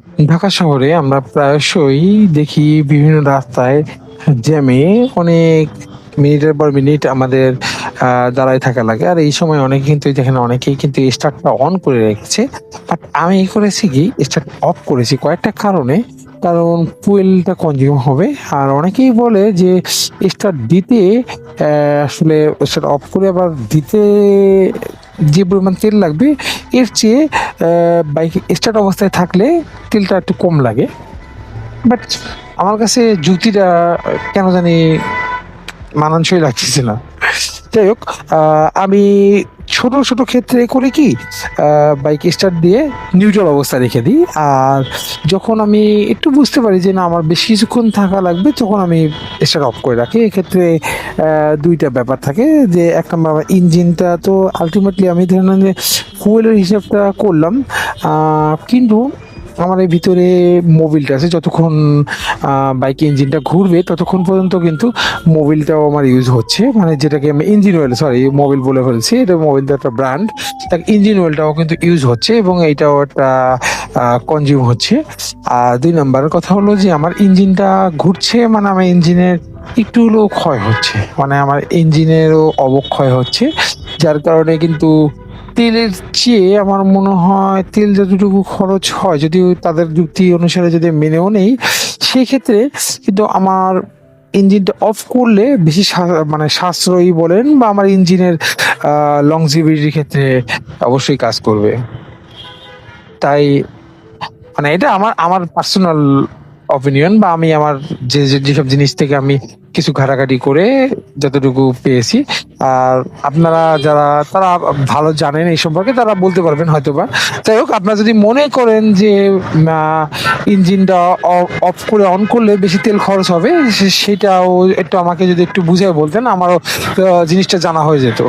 ঢাকা শহরে আমরা প্রায়শই দেখি বিভিন্ন রাস্তায় জ্যামে অনেক মিনিটের পর মিনিট আমাদের দাঁড়ায় থাকা লাগে। আর এই সময় অনেকে কিন্তু এই দেখেন অনেকেই কিন্তু স্টার্টটা অন করে রেখেছে। বাট আমি করেছি কি স্টার্ট অফ করেছি কয়েকটা কারণে। কারণ ফুয়েলটা কনজিউম হবে। আর অনেকেই বলে যে স্টার্ট দিতে আসলে স্টার্ট অফ করে আবার দিতে যে পরিমাণ তেল লাগবে এর চেয়ে বাইক স্টার্ট অবস্থায় থাকলে তেলটা একটু কম লাগে। বাট আমার কাছে যুক্তিটা কেন জানি মানানসই লাগতেছে না। যাই হোক, আমি ছোট ক্ষেত্রে করি কি বাইক স্টার্ট দিয়ে নিউট্রাল অবস্থায় রেখে দিই। আর যখন আমি একটু বুঝতে পারি যে না আমার বেশ কিছুক্ষণ থাকা লাগবে তখন আমি স্টার্ট অফ করে রাখি। এক্ষেত্রে ২ টা ব্যাপার থাকে যে ১ নাম্বার আমার ইঞ্জিনটা তো আল্টিমেটলি আমি ধরে নেন যে ফুয়েলের হিসাবটা করলাম। কিন্তু আমার এই ভিতরে মোবিলটা আছে যতক্ষণ বাইক ইঞ্জিনটা ঘুরবে ততক্ষণ পর্যন্ত কিন্তু মোবিলটাও আমার ইউজ হচ্ছে। মানে যেটাকে আমি ইঞ্জিন অয়েল সরি মোবিল বলে ফেলছি। এটা মোবিলটা একটা ব্র্যান্ড। ইঞ্জিন অয়েলটাও কিন্তু ইউজ হচ্ছে এবং এইটাও একটা কনজিউম হচ্ছে। আর ২ নাম্বারের কথা হলো যে আমার ইঞ্জিনটা ঘুরছে মানে আমার ইঞ্জিনের একটু হলেও ক্ষয় হচ্ছে। মানে আমার ইঞ্জিনেরও অবক্ষয় হচ্ছে। যার কারণে কিন্তু তেলের চেয়ে আমার মনে হয় তেল যতটুকু খরচ হয় যদিও তাদের যুক্তি অনুসারে যদি মেনেও নেই, সেক্ষেত্রে কিন্তু আমার ইঞ্জিনটা অফ করলে বেশি মানে সাশ্রয়ী বলেন বা আমার ইঞ্জিনের লংজিভিটির ক্ষেত্রে অবশ্যই কাজ করবে। তাই মানে এটা আমার পার্সোনাল অপিনিয়ন বা আমি আমার যেসব জিনিস থেকে আমি কিছু ঘাটাঘাটি করে যতটুকু পেয়েছি। আর আপনারা যারা তারা ভালো জানেন এই সম্পর্কে তারা বলতে পারবেন হয়তোবা। যাই হোক আপনারা যদি মনে করেন যে ইঞ্জিনটা অফ করে অন করলে বেশি তেল খরচ হবে সেটাও একটু আমাকে যদি একটু বুঝিয়ে বলতেন আমারও জিনিসটা জানা হয়ে যেত।